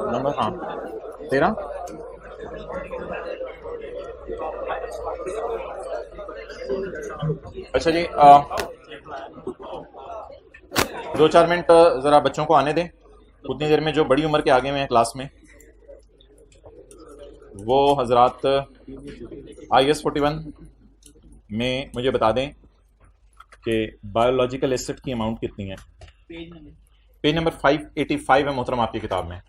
Number हाँ 13। अच्छा जी 2-4 minute ज़रा बच्चों को आने दें। उतनी देर में जो बड़ी उम्र के आगे में हैं क्लास में वो हजरात IS 41 में मुझे बता दें कि बायोलॉजिकल एसिड की अमाउंट कितनी है। पेज नंबर 585 है मोहतरम आपकी किताब में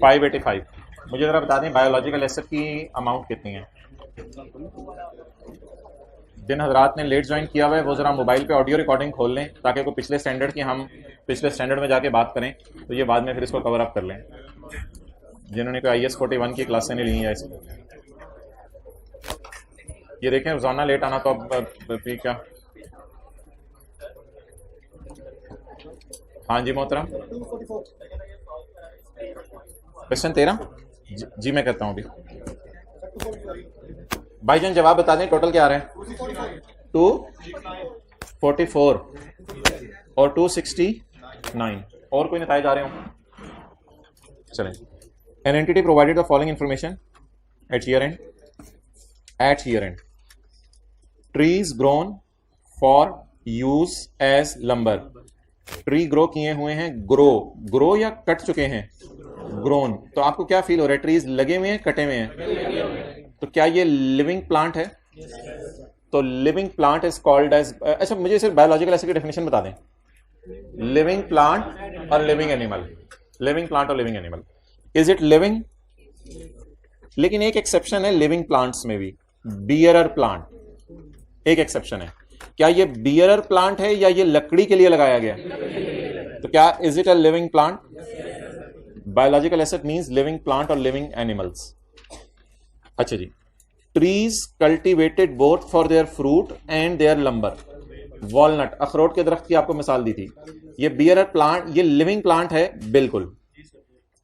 585। मुझे ज़रा बता दें बायोलॉजिकल एसिड की अमाउंट कितनी है। जिन हजरात ने लेट ज्वाइन किया हुआ है वो ज़रा मोबाइल पे ऑडियो रिकॉर्डिंग खोल लें ताकि कोई पिछले स्टैंडर्ड की हम पिछले स्टैंडर्ड में जाके बात करें तो ये बाद में फिर इसको कवर अप कर लें जिन्होंने कोई IS 41 की क्लासें नहीं ली हैं। इसको ये देखें रोजाना लेट आना तो अब क्या। हाँ जी मोहतरम क्वेश्चन 13 जी मैं करता हूँ अभी। भाईजान जवाब बता दें टोटल क्या आ रहा है। 244 और 269 और कोई नताइज आ रहे हो। चलें an entity provided the following information at year end trees grown for use as lumber. Tree grow किए हुए हैं ग्रो या कट चुके हैं ग्रोन। तो आपको क्या फील हो रहा है ट्रीज लगे हुए हैं कटे हुए हैं। तो क्या ये लिविंग प्लांट है। तो living plant is called as अच्छा मुझे सिर्फ बायोलॉजिकल एसिड की डेफिनेशन बता दें। लिविंग प्लांट और लिविंग एनिमल। लिविंग प्लांट और living animal is it living. लेकिन एक एक्सेप्शन है लिविंग प्लांट्स में भी बियरर प्लांट एक एक्सेप्शन है। क्या ये बियरर प्लांट है या ये लकड़ी के लिए लगाया गया। तो क्या is it a living plant. Biological asset means living plant और लिविंग एनिमल्स। अच्छा जी trees cultivated both for their fruit and their lumber. Walnut अखरोट के दरख्त की आपको मिसाल दी थी। ये बियरर प्लांट ये लिविंग प्लांट है बिल्कुल।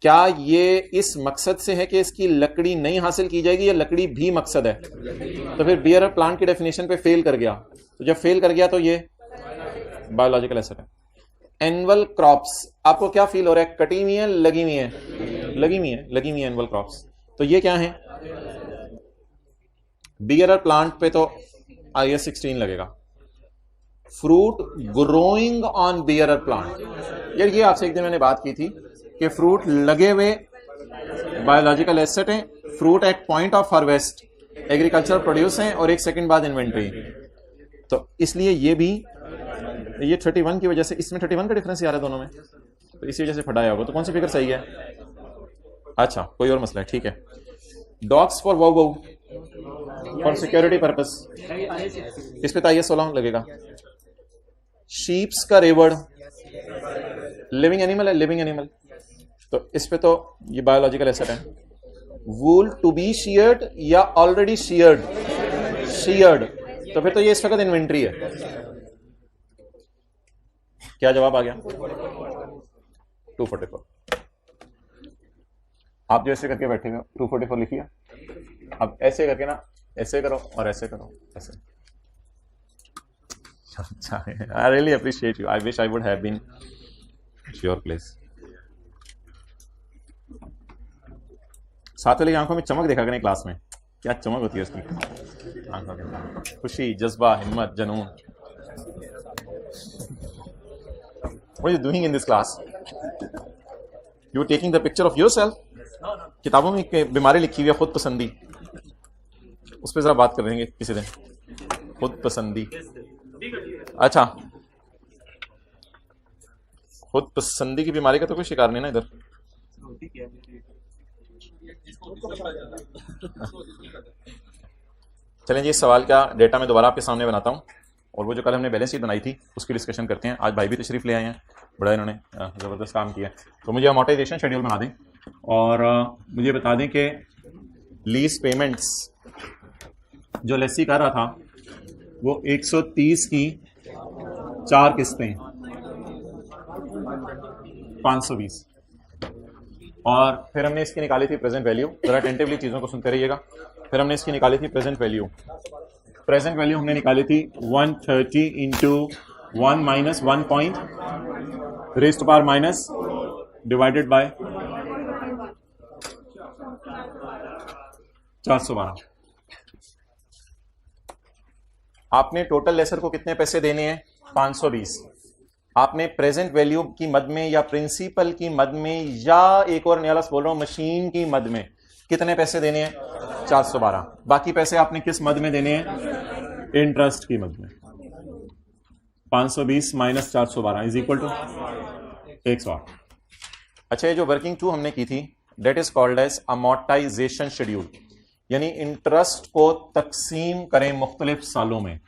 क्या ये इस मकसद से है कि इसकी लकड़ी नहीं हासिल की जाएगी या लकड़ी भी मकसद है। तो फिर बियरर प्लांट की डेफिनेशन पे फेल कर गया। तो जब फेल कर गया तो ये बायोलॉजिकल एसिड है। एनुअल क्रॉप्स आपको क्या फील हो रहा है कटी हुई है लगी हुई है लगी हुई है एनुअल क्रॉप्स। तो ये क्या है बियरर प्लांट पे तो IS 16 लगेगा। Fruit growing on bearer plant यार ये आपसे एक दिन मैंने बात की थी कि फ्रूट लगे हुए बायोलॉजिकल एसेट हैं। Fruit at point of harvest agriculture produce हैं और 1 सेकंड बाद इन्वेंट्री। तो इसलिए ये भी ये 31 की वजह से इसमें 31 का डिफरेंस आ रहा है दोनों में तो इसी वजह से फटाया होगा। तो कौन सी फिगर सही है। अच्छा कोई और मसला है ठीक है। Dogs for wow wow for security purpose इस पे तो IS 16 लगेगा। शीप्स का रेवर्ड लिविंग एनिमल है लिविंग एनिमल तो इस पे तो ये बायोलॉजिकल एसेट है। वूल टू बी शियर्ड या ऑलरेडी शियर्ड तो फिर तो ये इस वक्त इन्वेंट्री है। क्या जवाब आ गया 244। आप जो ऐसे करके बैठे हो 244 लिखिए। अब ऐसे करके ना ऐसे करो और ऐसे करो ऐसे। अच्छा I really appreciate you. I wish I would have been at your place. साथ वाले की आंखों में चमक देखा करें क्लास में क्या चमक होती है उसकी आंखों के अंदर। खुशी जज्बा हिम्मत जनून। What are you doing in this class? You are taking the picture of yourself. किताबों में एक बीमारी लिखी हुई है खुद पसंदी उस पर जरा बात करेंगे किसी दिन। खुद पसंदी अच्छा खुद पसंदी की बीमारी का तो कोई शिकार नहीं ना इधर। चलें जी इस सवाल का डेटा मैं दोबारा आपके सामने बनाता हूँ और वो जो कल हमने बैलेंस शीट बनाई थी उसकी डिस्कशन करते हैं। आज भाई भी तशरीफ ले आए हैं बड़ा इन्होंने ज़बरदस्त काम किया। तो मुझे अमोर्टाइजेशन शेड्यूल बना दें और मुझे बता दें कि लीज पेमेंट्स जो लेसी कर रहा था वो 130 की 4 किस्तें 520 और फिर हमने इसकी निकाली थी प्रेजेंट वैल्यू। जरा अटेंटिवली चीज़ों को सुनते रहिएगा। फिर हमने इसकी निकाली थी प्रेजेंट वैल्यू प्रेजेंट वैल्यू हमने निकाली थी 130 into 1 minus 1 point raise to power minus divided by 412। आपने टोटल लेसर को कितने पैसे देने हैं? 520। आपने प्रेजेंट वैल्यू की मद में या प्रिंसिपल की मद में या एक और नया लफ्ज़ बोल रहा हूं मशीन की मद में कितने पैसे देने हैं? 412। बाकी पैसे आपने किस मद में देने हैं? इंटरेस्ट की मद में। 520 माइनस 412 इज इक्वल टू 108। अच्छा, ये जो वर्किंग टू हमने की थी that is called as amortization schedule, यानी इंटरेस्ट को तकसीम करें मुख्तलिफ सालों में।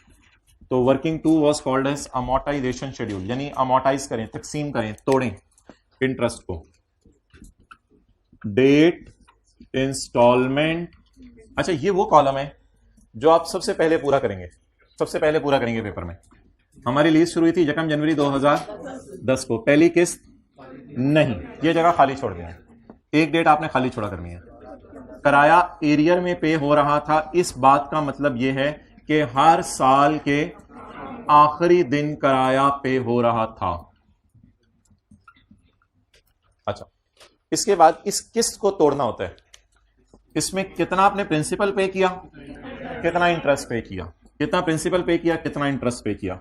तो working two was called as amortization schedule, यानी अमोर्टाइज करें, तकसीम करें, तोड़ें इंटरेस्ट को। Debt, installment. अच्छा, ये वो कॉलम है जो आप सबसे पहले पूरा करेंगे, सबसे पहले पूरा करेंगे पेपर में। हमारी लीज शुरू हुई थी 1 जनवरी 2010 को। पहली किस्त नहीं, ये जगह खाली छोड़ दें। एक डेट आपने खाली छोड़ा करनी है। किराया एरियर में पे हो रहा था, इस बात का मतलब यह है कि हर साल के आखिरी दिन किराया पे हो रहा था। अच्छा, इसके बाद इस किस्त को तोड़ना होता है। इसमें कितना आपने प्रिंसिपल पे किया, कितना इंटरेस्ट पे किया, कितना प्रिंसिपल पे किया, कितना इंटरेस्ट पे किया।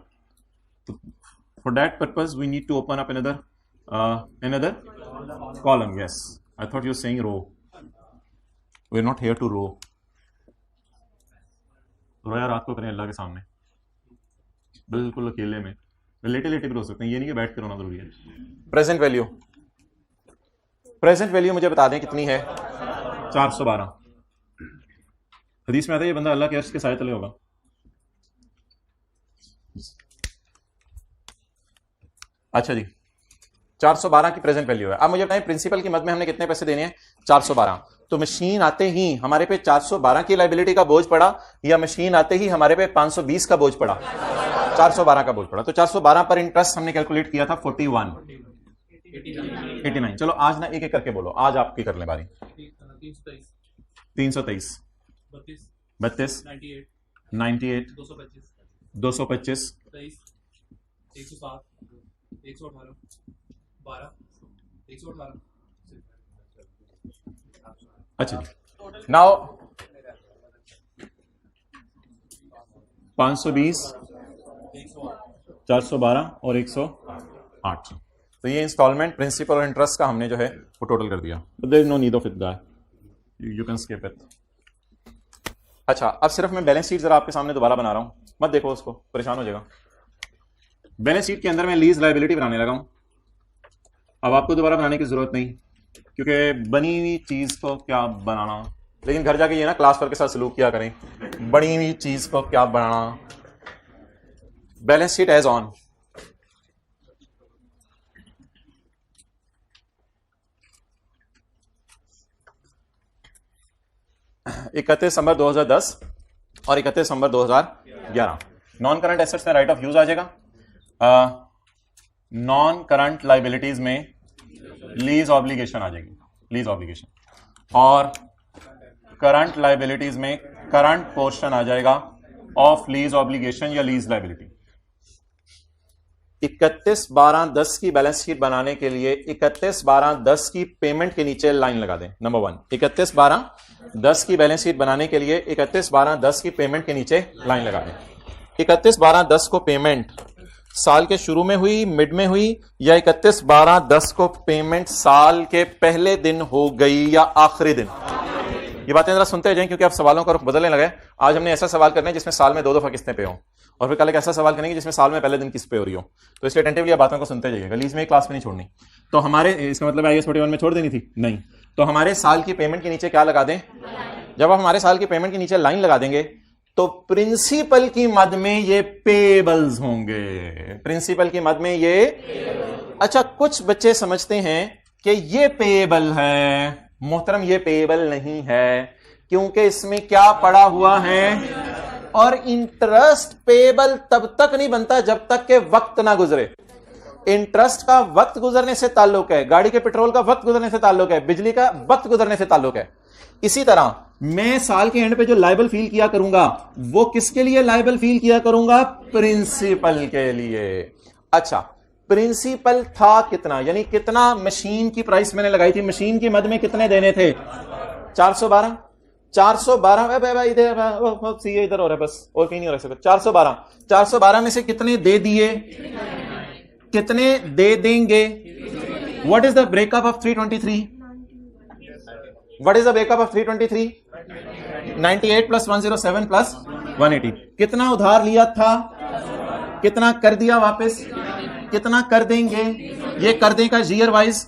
For that purpose we need to open up another column. Yes, I thought you were saying row. We're not here to row. रोया रात को करें अल्लाह के सामने, बिल्कुल अकेले में। लेटे लेटे भी रो सकते हैं, ये नहीं कि बैठ कर रोना जरूरी है। प्रेजेंट वैल्यू, प्रेजेंट वैल्यू मुझे बता दें कितनी है? 412। हदीस में आता है ये बंदा अल्लाह के अर्श के साए तले होगा। अच्छा जी, 412 की प्रेजेंट वैल्यू है। अब मुझे बताएं प्रिंसिपल की मद में हमने कितने पैसे देने हैं? 412। तो मशीन आते ही हमारे पे 412 की लाइबिलिटी का बोझ पड़ा या मशीन आते ही हमारे पे 520 का बोझ पड़ा? 412 का बोझ पड़ा। तो 412 पर इंटरेस्ट हमने कैलकुलेट किया था 41 89। चलो आज ना एक एक करके बोलो, आज आपकी कर लें बारी। 323 32 98 225 107 118 12 118। अच्छा, नाउ 520 412 और 108। तो ये इंस्टॉलमेंट, प्रिंसिपल और इंटरेस्ट का हमने जो है वो टोटल कर दिया। There is no need of it guy, you can skip it. अच्छा, अब सिर्फ मैं बैलेंस शीट जरा आपके सामने दोबारा बना रहा हूं, मत देखो उसको, परेशान हो जाएगा। बैलेंस शीट के अंदर मैं लीज लायबिलिटी बनाने लगा हूं। अब आपको दोबारा बनाने की जरूरत नहीं, क्योंकि बनी हुई चीज को क्या बनाना। लेकिन घर जाके ये ना क्लास वर्क के साथ सलूक किया करें, बनी हुई चीज को क्या बनाना। Balance sheet as on. इकतीस दिसंबर 2010 और 31 दिसंबर 2011। नॉन करंट एसेट्स में राइट ऑफ यूज आ जाएगा। नॉन करंट लाइबिलिटीज में लीज ऑब्लिगेशन आ जाएगी, लीज ऑब्लिगेशन। और करंट लाइबिलिटीज में करंट पोर्शन आ जाएगा ऑफ लीज ऑब्लिगेशन या लीज लाइबिलिटी। 31/12/10 की बैलेंस शीट बनाने के लिए 31/12/10 की पेमेंट के नीचे लाइन लगा दें। नंबर 1, 31/12/10 की बैलेंस शीट बनाने के लिए 31/12/10 की पेमेंट के नीचे लाइन लगा दें। 31/12/10 को पेमेंट साल के शुरू में हुई, मिड में हुई, या 31/12/10 को पेमेंट साल के पहले दिन हो गई या आखिरी दिन? ये बातें जरा सुनते जाएं, क्योंकि आप सवालों का रुख बदलने लगे। आज हमने ऐसा सवाल करना है जिसमें साल में 2 दफा किस्तें पे हो, और फिर कल एक ऐसा सवाल करेंगे जिसमें साल में पहले दिन किस्त पे हो रही हो। तो इसलिए अटेंटिवली आप बातों को सुनते जाइएगा। लीज में क्लास में नहीं छोड़नी। तो हमारे, इसका मतलब IAS 41 में छोड़ देनी थी? नहीं। तो हमारे साल की पेमेंट के नीचे क्या लगा दें? जब आप हमारे साल की पेमेंट के नीचे लाइन लगा देंगे तो प्रिंसिपल की मद में ये पेबल्स होंगे। प्रिंसिपल की मद में ये, अच्छा, कुछ बच्चे समझते हैं कि ये पेबल है। मोहतरम, ये पेबल नहीं है, क्योंकि इसमें क्या पड़ा हुआ है? और इंटरेस्ट पेबल तब तक नहीं बनता जब तक के वक्त ना गुजरे। इंटरेस्ट का वक्त गुजरने से ताल्लुक है, गाड़ी के पेट्रोल का वक्त गुजरने से ताल्लुक है, बिजली का वक्त गुजरने से ताल्लुक है। इसी तरह मैं साल के एंड पे जो लायबल फील किया करूंगा वो किसके लिए लायबल फील किया करूंगा? प्रिंसिपल के लिए। अच्छा, प्रिंसिपल था कितना, यानी कितना मशीन की प्राइस मैंने लगाई थी, मशीन की मद में कितने देने थे? 412। 412 इधर हो रहा है बस, और कहीं नहीं हो रहा है। 412 में से कितने दे दिए, कितने दे देंगे? What is the breakup of 323? What is the breakup of 323? 98 plus 107 plus 180। कितना उधार लिया था, कितना कर दिया वापस, कितना कर देंगे? ये कर दें का ईयर वाइज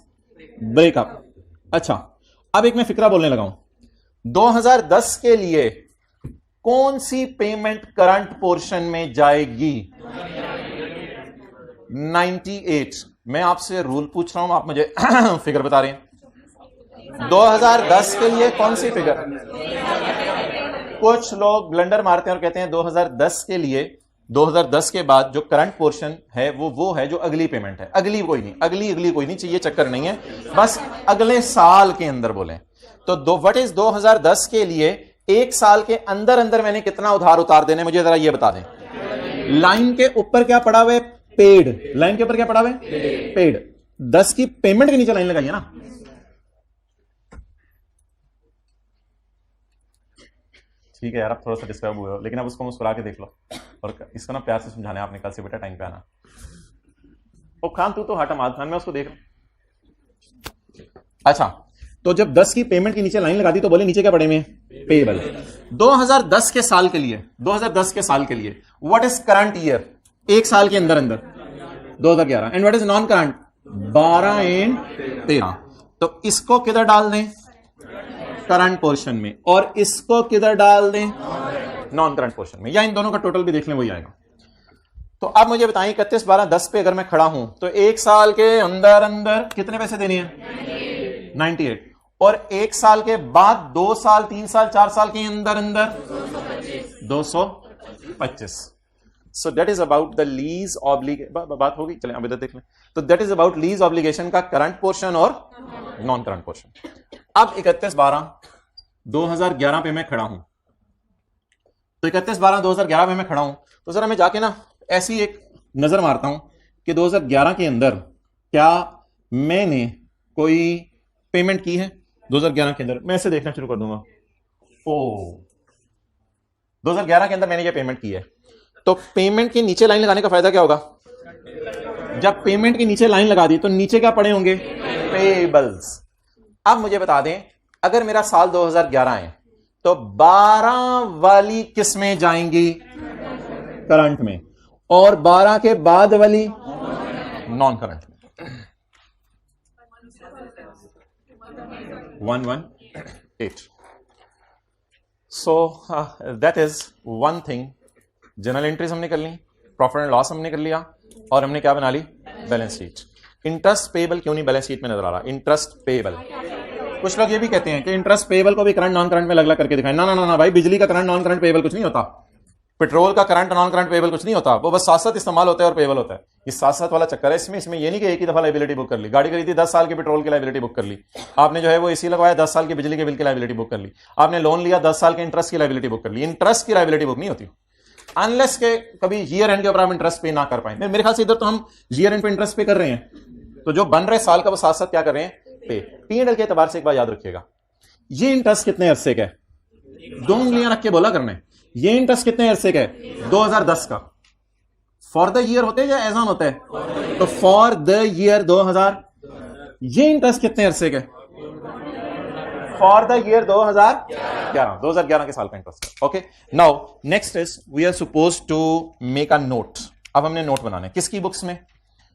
ब्रेकअप। अच्छा, अब एक मैं फिक्रा बोलने लगा हूं। 2010 के लिए कौन सी पेमेंट करंट पोर्शन में जाएगी? 98। मैं आपसे रूल पूछ रहा हूं, आप मुझे फिगर बता रहे हैं। 2010 के लिए कौन सी फिगर? कुछ लोग ब्लंडर मारते हैं और कहते हैं 2010 के लिए, 2010 के बाद जो करंट पोर्शन है वो है जो अगली पेमेंट है। अगली कोई नहीं, अगली कोई नहीं चाहिए, चक्कर नहीं है, बस अगले साल के अंदर बोले तो व्हाट इज 2010 के लिए एक साल के अंदर अंदर मैंने कितना उधार उतार देने, मुझे जरा ये बता दें। लाइन के ऊपर क्या पड़ा हुआ है? पेड। लाइन के ऊपर क्या पड़ा हुआ है? पेड। 10 की पेमेंट के नीचे लाइन लगाइए ना। ठीक है यार, आप थोड़ा सा डिस्टर्ब हुए हो, लेकिन अब उसको मुस्कुरा के देख लो और इसको ना प्यार से समझाना है आपने, कल से बेटा टाइम पे आना। ओ खान तू तो हटा माल खान, मैं उसको देख रहा। अच्छा, तो जब 10 की पेमेंट के नीचे लाइन लगा दी तो बोले नीचे क्या पड़े में? पेएबल। 2010 के साल के लिए, 2010 के साल के लिए व्हाट इज करंट ईयर? एक साल के अंदर अंदर 2011। And what is non current? 12 and 13। तो इसको किधर डाल दें? करंट पोर्शन में, और इसको किधर डाल दें? नॉन करंट पोर्शन में, या इन दोनों का टोटल भी देख लें, वही आएगा। तो अब मुझे बताएं 31 12 10 पे अगर मैं खड़ा हूं तो एक साल के अंदर अंदर कितने पैसे देने हैं? 98। और एक साल के बाद 2 साल 3 साल 4 साल के अंदर अंदर 225। So that is about the lease obligation. बात होगी, चलें अब इधर देख लें। तो that is about lease obligation का करंट पोर्शन और नॉन करंट पोर्शन। अब 31 12 2011 पे मैं खड़ा हूं, तो 31 12 2011 में मैं खड़ा हूं, तो जरा मैं जाके ना ऐसी एक नजर मारता हूं कि 2011 के अंदर क्या मैंने कोई पेमेंट की है 2011 के अंदर। मैं ऐसे देखना शुरू कर दूंगा, ओ 2011 के अंदर मैंने ये पेमेंट की है। तो पेमेंट के नीचे लाइन लगाने का फायदा क्या होगा? जब पेमेंट के नीचे लाइन लगा दी तो नीचे क्या पड़े होंगे? पेबल्स। अब मुझे बता दें, अगर मेरा साल 2011 है तो 12 वाली किस में जाएंगी? करंट में, और 12 के बाद वाली नॉन करंट में। 118। So that is one thing. General entries हमने कर ली, प्रॉफिट एंड लॉस हमने कर लिया, और हमने क्या बना ली? Balance sheet. इंटरेस्ट पेएबल क्यों नहीं बैलेंस शीट में नजर आ रहा? Interest payable. कुछ लोग ये भी कहते हैं कि इंटरेस्ट पेएबल को भी करंट नॉन करंट में अलग अलग करके दिखाएं। ना ना ना भाई, बिजली का करंट नॉन करंट पेएबल कुछ नहीं होता, पेट्रोल का करंट नॉन करंट पेएबल कुछ नहीं होता, वो बस साथ साथ इस्तेमाल होता है और पेएबल होता है। इस साथ साथ वाला चक्कर है इसमें ये नहीं कि एक ही दफा लाइबिलिटी बुक कर ली। गाड़ी खरीदी 10 साल की पेट्रोल की लाइबिलिटी बुक कर ली, आपने जो है वो एसी लगवाया 10 साल की बिजली के बिल की लाइबिलिटी बुक कर ली, आपने लोन लिया 10 साल के इंटरेस्ट की लाइबिलिटी बुक कर ली। इंटरेस्ट की लाइबिलिटी बुक नहीं होती अनलेस के कभी ईयर एंड के ऊपर आप इंटरेस्ट पे ना कर पाए। मेरे ख्याल से इधर तो हम ईयर एंड पे इंटरेस्ट पे कर रहे हैं, तो जो बन रहे साल का वो साथ साथ क्या कर रहे हैं? पे। P&L के एतबार से एक बात याद रखिएगा, ये इंटरेस्ट कितने अरसे का है? 2 उंगलियां रख के बोला करने। ये इंटरेस्ट कितने अरसे का है? 2010 का। फॉर द ईयर होते हैं या एज ऑन होता है? तो फॉर द ईयर 2000। ये इंटरेस्ट कितने अरसे का? फॉर द ईयर 2011 के साल का interest. Okay, now next is we are suppose to make a note. अब हमने नोट बनाना है किसकी बुक्स में?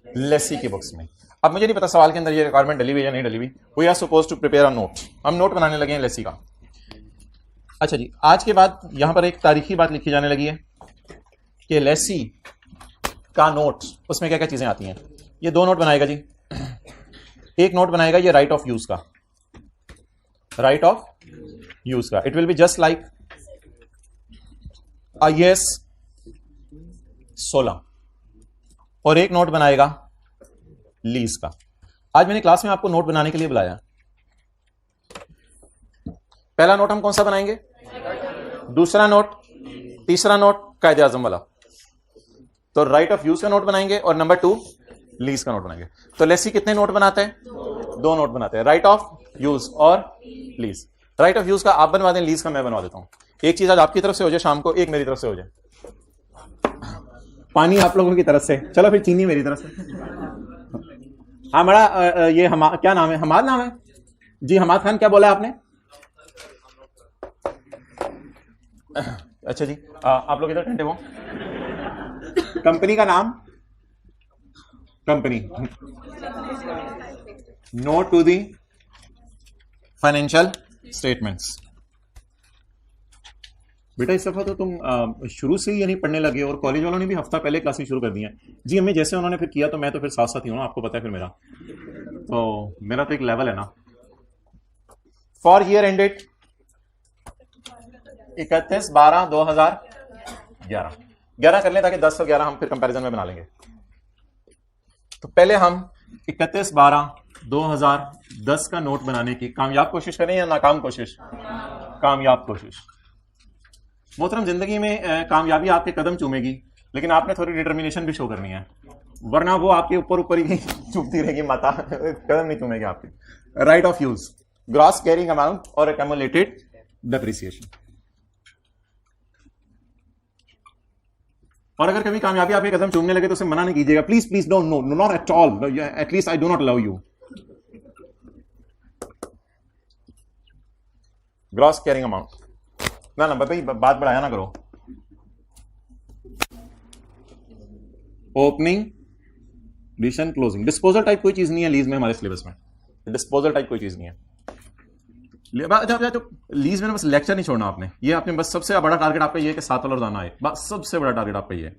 लेसी की बुक्स में। अब मुझे नहीं पता सवाल के अंदर ये रिक्वायरमेंट डली हुई या नहीं डली हुई। We are suppose to prepare a note. हम नोट बनाने लगे हैं लेसी का। अच्छा जी, आज के बाद यहां पर एक तारीखी बात लिखी जाने लगी है कि लेसी का नोट, उसमें क्या क्या चीजें आती हैं। ये 2 नोट बनाएगा जी। एक नोट बनाएगा ये राइट ऑफ यूज का, राइट ऑफ यूज का। It will be just like IAS 16। और एक नोट बनाएगा लीज का। आज मैंने क्लास में आपको नोट बनाने के लिए बुलाया। पहला नोट हम कौन सा बनाएंगे? दूसरा नोट, तीसरा नोट कायदे आजम वाला। तो राइट ऑफ यूज का नोट बनाएंगे और नंबर 2 लीज का नोट बनाएंगे। तो लेट्स सी कितने नोट बनाते हैं? 2 नोट बनाते हैं, राइट ऑफ यूज और लीज। राइट ऑफ यूज का आप बनवा दें, लीज का मैं बनवा देता हूं। एक चीज आज आपकी तरफ से हो जाए शाम को, एक मेरी तरफ से हो जाए। पानी आप लोगों की तरफ से, चलो फिर चीनी मेरी तरफ से। हाँ बड़ा ये क्या नाम है? हमाद नाम है जी। हमाद खान क्या बोला आपने? अच्छा जी, आप लोग इधर ठंडे हो। कंपनी का नाम, company, note to the financial statements. बेटा इस दफा तो तुम शुरू से ही यानी पढ़ने लगे और कॉलेज वालों ने भी हफ्ता पहले क्लासेस शुरू कर दी हैं जी। हमें जैसे उन्होंने फिर किया तो मैं तो फिर साथ साथ ही हूं ना, आपको पता है फिर मेरा तो एक लेवल है ना। फॉर ईयर एंडेड 31/12/2011 11 कर लें ताकि 10 और 11 हम फिर कंपैरिजन में बना लेंगे। तो पहले हम 31/12/2010 का नोट बनाने की कामयाब कोशिश करें या नाकाम कोशिश? कामयाब कोशिश। मोहतरम, जिंदगी में कामयाबी आपके कदम चूमेगी, लेकिन आपने थोड़ी डिटर्मिनेशन भी शो करनी है, वरना वो आपके ऊपर ऊपर ही चूमती रहेगी माता, कदम नहीं चूमेगी आपके। Right of use, gross carrying amount और एक्यूमुलेटेड डेप्रिसिएशन। और अगर कभी कामयाबी आपके कदम चूमने लगे तो उसे मना नहीं कीजिएगा, please please don't, no not at all, at least I do not love you. Gross carrying amount ना भाई बात बढ़ाया ना करो। Opening, addition, closing. Disposal type कोई चीज नहीं है लीज में, हमारे सिलेबस में डिस्पोजल टाइप कोई चीज नहीं है। लीज में बस लेक्चर नहीं छोड़ना आपने, ये आपने बस सबसे बड़ा टारगेट आपका ये है कि 7 वाला रोजाना आए, बस सबसे बड़ा टारगेट आपका ये है।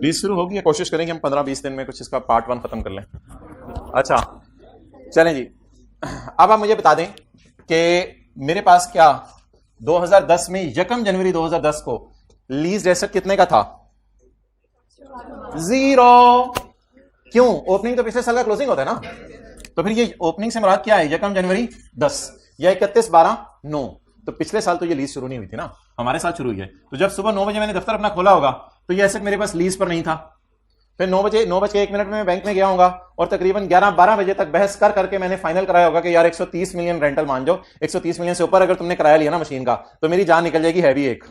लीज शुरू होगी, कोशिश करेंगे हम 15-20 दिन में कुछ इसका पार्ट 1 खत्म कर लें। अच्छा चलें जी, अब आप मुझे बता दें कि मेरे पास क्या 2010 में 1 जनवरी 2010 को लीज एसेट कितने का था? 0। क्यों? ओपनिंग तो पिछले साल का क्लोजिंग होता है ना। तो फिर ये ओपनिंग से मुराद क्या है? 1 जनवरी 10 या 31/12/9। तो पिछले साल तो ये लीज शुरू नहीं हुई थी ना, हमारे साथ शुरू हुई है। तो जब सुबह 9 बजे मैंने दफ्तर अपना खोला होगा तो ये एसेट मेरे पास लीज पर नहीं था। फिर 9:01 में मैं बैंक में गया होगा और तकरीबन 11-12 बजे तक बहस कर करके मैंने फाइनल कराया होगा कि यार 130 मिलियन रेंटल मान जाओ, 130 मिलियन से ऊपर अगर तुमने किराया लिया ना मशीन का तो मेरी जान निकल जाएगी हैवी। एक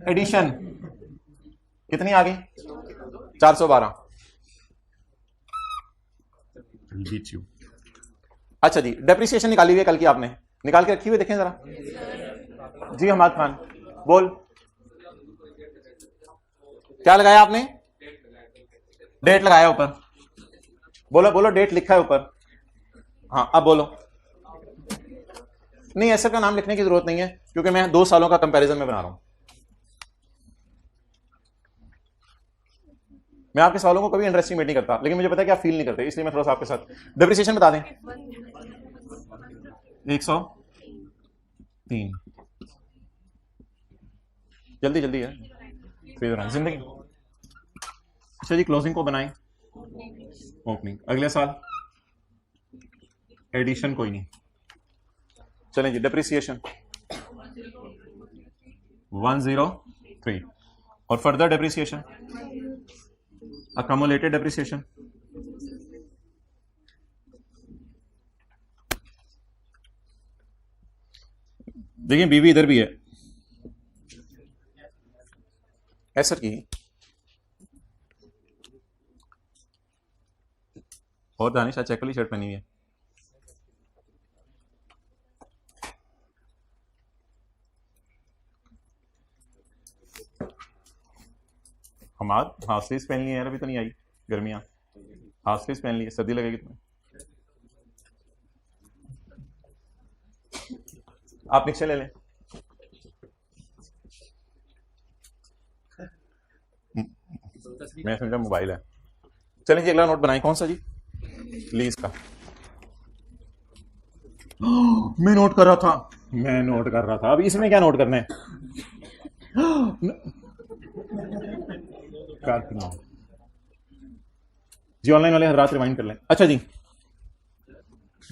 एडिशन कितनी आ गई? 412। अच्छा जी, डेप्रिसिएशन निकाली हुई है कल की, आपने निकाल के रखी हुई, देखें जरा। जी हमाद खान बोल, क्या लगाया आपने? डेट लगाया ऊपर, बोलो बोलो, डेट लिखा है ऊपर। हाँ अब बोलो। नहीं एसेट का नाम लिखने की जरूरत नहीं है क्योंकि मैं 2 सालों का कंपैरिजन में बना रहा हूं। मैं आपके सवालों को कभी अंडरएस्टिमेट नहीं करता, लेकिन मुझे पता है कि आप फील नहीं करते, इसलिए मैं थोड़ा सा आपके साथ। डेप्रिसिएशन बता दें। 103। जल्दी जल्दी है जिंदगी। अच्छा जी, क्लोजिंग को बनाएं, ओपनिंग अगले साल, एडिशन कोई नहीं। चलें जी, डेप्रिसिएशन 103 और फर्दर डेप्रिसिएशन, accumulated डेप्रिसिएशन देखिए बीवी इधर भी है एसेट की, और दानिश चेक वाली शर्ट पहनी हुई है। हमाद हाफ स्लीव्स पहन ली है यार, अभी तो नहीं आई गर्मियां, हाफ स्लीव्स पहन ली है, सर्दी लगेगी तुम्हें। आप नीचे ले लें। मैं समझा मोबाइल है। चलें जी, अगला नोट बनाएं, कौन सा जी? लीज का। मैं नोट कर रहा था, अब इसमें क्या नोट करना है? जी ऑनलाइन वाले हर रात रिमाइंड कर लें। अच्छा जी